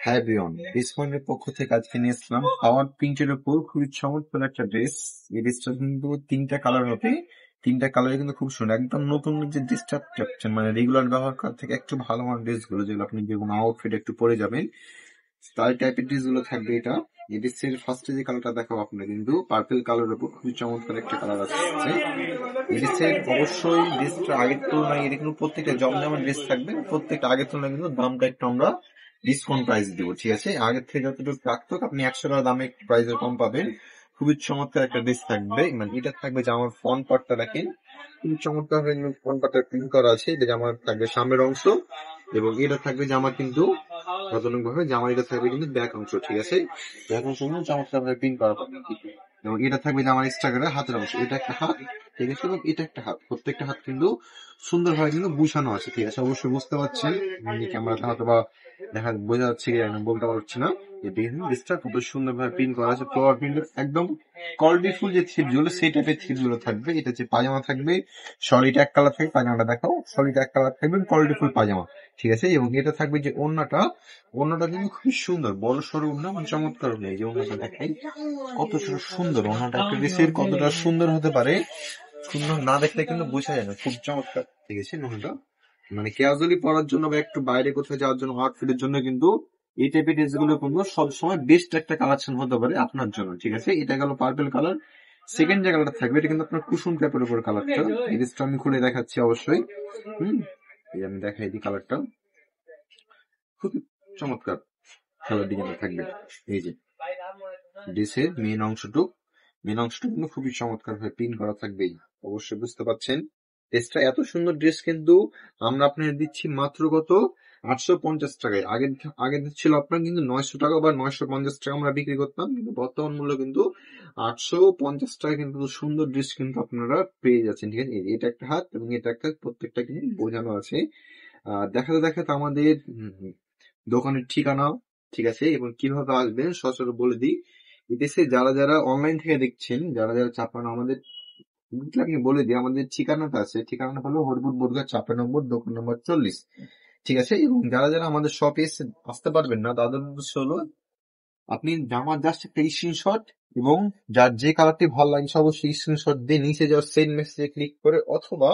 হ্যাঁ বিয়ন ডিসকাউন্টের পক্ষ থেকে আজকে নিয়ে এসলাম পাওয়ার প্রিন্টের উপর খুবই চমৎকার একটা ড্রেস। এই ড্রেসটা কিন্তু তিনটা কালার হবে, তিনটা কালারে কিন্তু খুব সুন্দর, একদম নতুন যে ড্রেসটা চাচ্ছেন মানে রেগুলার ব্যবহার করার থেকে একটু ভালো মানের ড্রেস গুলো যেগুলো আপনি যে কোনো আউটফিট একটু পরে যাবেন স্টাইল টাইপের ড্রেস গুলো থাকবে। এটা এই ড্রেসের ফার্স্টে যে কালারটা দেখাবো আপনার কিন্তু পার্পল কালারের উপর খুবই চমৎকার একটা কালার আসছে। এই ড্রেসের অবশ্যই ড্রেসটা আগের তুলনায় এটা কিন্তু প্রত্যেকটা জমজমের ড্রেস থাকবে, প্রত্যেকটা আগের তুলনায় কিন্তু দামটা একটু আমরা ডিসকাউন্ট প্রাইস দিব, ঠিক আছে? আগের থেকে যতটুকু রাখতো আপনি 100 টাকা দামে একটু প্রাইসে কম পাবেন। খুবই চমৎকার একটা ড্রেস থাকবে, মানে এটা থাকবে যে আমার ফ্রন্ট পার্টটা দেখেন খুবই চমৎকার ফ্রন্ট পার্টটা প্রিন্ট করা আছে, এটা জামার থাকবে সামনের অংশ এবং এটা থাকবে জামা কিন্তু কতটুকু ভাবে জামা, এটা থাকবে কিন্তু ব্যাক অংশ, ঠিক আছে? ব্যাক অংশ কিন্তু চমৎকার ভাবে প্রিন্ট করা পাবে এবং এটা থাকবে যে আমার এক্সট্রা করে হাতের অংশ, এটা একটা হাত, ঠিক আছে? এবং এটা একটা হাত, প্রত্যেকটা হাত কিন্তু সুন্দরভাবে কিন্তু বুঝানো আছে, ঠিক আছে? অবশ্যই বুঝতে পারছেন, ক্যামেরাতে হয়তো বা বোঝা যাচ্ছে কি আমি বলতে পারছি না। ড্রেসটা খুব সুন্দরভাবে প্রিন্ট করা আছে, ফ্লোয়ার প্রিন্ট একদম কোয়ালিটি ফুল যে থ্রিপ গুলো সেই টাইপের থ্রিপ গুলো থাকবে। এটা হচ্ছে পাজামা থাকবে, সলিড এক কালার থাকবে, পাজামাটা দেখাও, সলিড এক কালার থাকবে, কোয়ালিটি ফুল পাজামা, ঠিক আছে? এবং এটা থাকবে যে ওড়নাটা, ওড়নাটা কিন্তু খুবই সুন্দর, বড় সড়ো ওড়না, মানে চমৎকার ওড়না। এই যে ওড়নাটা দেখাই কত সুন্দর, ওড়নাটা একটা ড্রেসের কতটা সুন্দর হতে পারে সুন্দর না দেখলে কিন্তু বোঝা যায় না, খুব চমৎকার, ঠিক আছে? ওড়নাটা মানে ক্যাজুয়ালি পরার জন্য বা একটু বাইরে কোথাও যাওয়ার জন্য আউটফিটের জন্য কিন্তু এই টাইপের ড্রেস গুলো কিন্তু সবসময় বেস্ট একটা কালেকশন হতে পারে আপনার জন্য, ঠিক আছে? এটা গেল পার্পল কালার। সেকেন্ড যে কালারটা থাকবে এটা কিন্তু আপনার কুসুম টাইপের উপর কালারটা, এই ড্রেসটা আমি খুলে দেখাচ্ছি অবশ্যই। এই আমি দেখাই দিই কালারটা, খুব চমৎকার কালার ডিজাইন থাকবে। এই যে ড্রেসের মেন অংশটুকু কিন্তু খুবই চমৎকার ভাবে প্রিন্ট করা থাকবে, অবশ্যই বুঝতে পারছেন। ড্রেসটা এত সুন্দর ড্রেস কিন্তু আমরা আপনার দিচ্ছি মাত্র কত 850 টাকায়। আগে আগে ছিল আপনার কিন্তু 900 টাকা বা 950 টাকা আমরা বিক্রি করতাম, কিন্তু বর্তমান মূল্য কিন্তু 850 টাকা কিন্তু সুন্দর ড্রেস কিন্তু আপনারা পেয়ে যাচ্ছেন, ঠিক আছে? এটা একটা হাত এবং এটা একটা, প্রত্যেকটা কিন্তু বোঝানো আছে। দেখাতে দেখাতে আমাদের দোকানের ঠিকানা, ঠিক আছে, এবং কিভাবে আসবেন সচরাচর বলে দিই। এদেশে যারা যারা অনলাইন থেকে দেখছেন, যারা যারা চাপানো আমাদের আমি বলে দিই, আমাদের ঠিকানাটা আছে, ঠিকানাটা হলো হরিপুর বর্গা 54 দোকান নম্বর 40, ঠিক আছে? এবং যারা যারা আমাদের শপে আসতে পারবেন না তাদের উদ্দেশ্য হলো আপনি জামার জাস্ট একটা স্ক্রিনশট এবং যার যে কালারটি ভালো লাগছে অবশ্যই স্ক্রিনশট দিয়ে নিচে যাওয়ার সেন্ড মেসেজে ক্লিক করে অথবা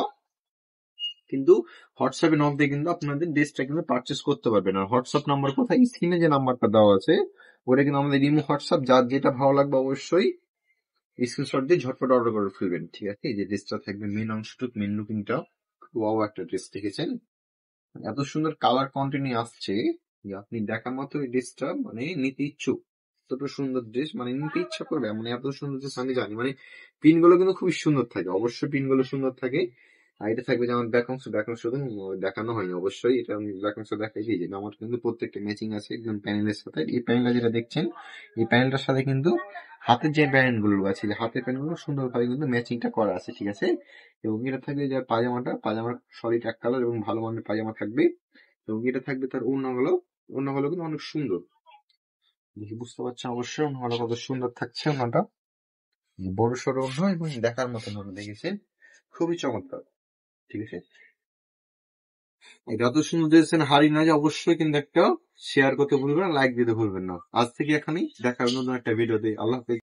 কিন্তু হোয়াটসঅ্যাপে নক দিয়ে কিন্তু আপনাদের ড্রেসটা কিন্তু পারচেস করতে পারবেন। আর হোয়াটসঅ্যাপ নাম্বার কোথায়, স্ক্রিনে যে নাম্বারটা দেওয়া আছে ওটা কিন্তু আমাদের ইমো হোয়াটসঅ্যাপ, যার যেটা ভালো লাগবে অবশ্যই স্ক্রিনশট দিয়ে ঝটপট অর্ডার করে ফেলবেন, ঠিক আছে? এই যে ড্রেসটা থাকবে মেন অংশটুক, মেন লুকিংটা ওয়াও একটা ড্রেস, দেখেছেন এত সুন্দর কালার কন্টিনিউ আসছে যে আপনি দেখা মতো এই ড্রেসটা মানে নিতে ইচ্ছুক। এত সুন্দর ড্রেস মানে নিতে ইচ্ছা করবে, মানে এত সুন্দর ড্রেস আমি জানি, মানে পিন গুলো কিন্তু খুবই সুন্দর থাকে, অবশ্যই পিন গুলো সুন্দর থাকে। আর এটা থাকবে যেমন ব্যাক অংশ দেখানো হয়নি, অবশ্যই এটা আমি ব্যাক অংশ দেখাই দিই যে আমার কিন্তু প্রত্যেকটা ম্যাচিং আছে একদম প্যানেলের সাথে। এই প্যানেলটা যেটা দেখছেন এই প্যানেলটার সাথে কিন্তু হাতের যে প্যানেল গুলো আছে, যে হাতের প্যানেল গুলো সুন্দরভাবে কিন্তু ম্যাচিংটা করা আছে, ঠিক আছে? এবং এটা থাকবে যে পাজামার সলিড এক কালার এবং ভালো মানের পাজামা থাকবে এবং এটা থাকবে তার ওড়নাগুলো কিন্তু অনেক সুন্দর, দেখি বুঝতে পারছেন অবশ্যই ওড়নাগুলো কত সুন্দর থাকছে। ওড়নাটা বড় সড়ো ওড়না এবং দেখার মতন ওড়না, দেখেছেন খুবই চমৎকার, ঠিক আছে? এটা এত সুন্দর দিয়েছেন হারি না যে অবশ্যই কিন্তু একটা শেয়ার করতে ভুলবেন না, লাইক দিতে ভুলবেন না। আজ থেকে এখানেই দেখা হবে নতুন একটা ভিডিও দিয়ে। আল্লাহ হাফেজ।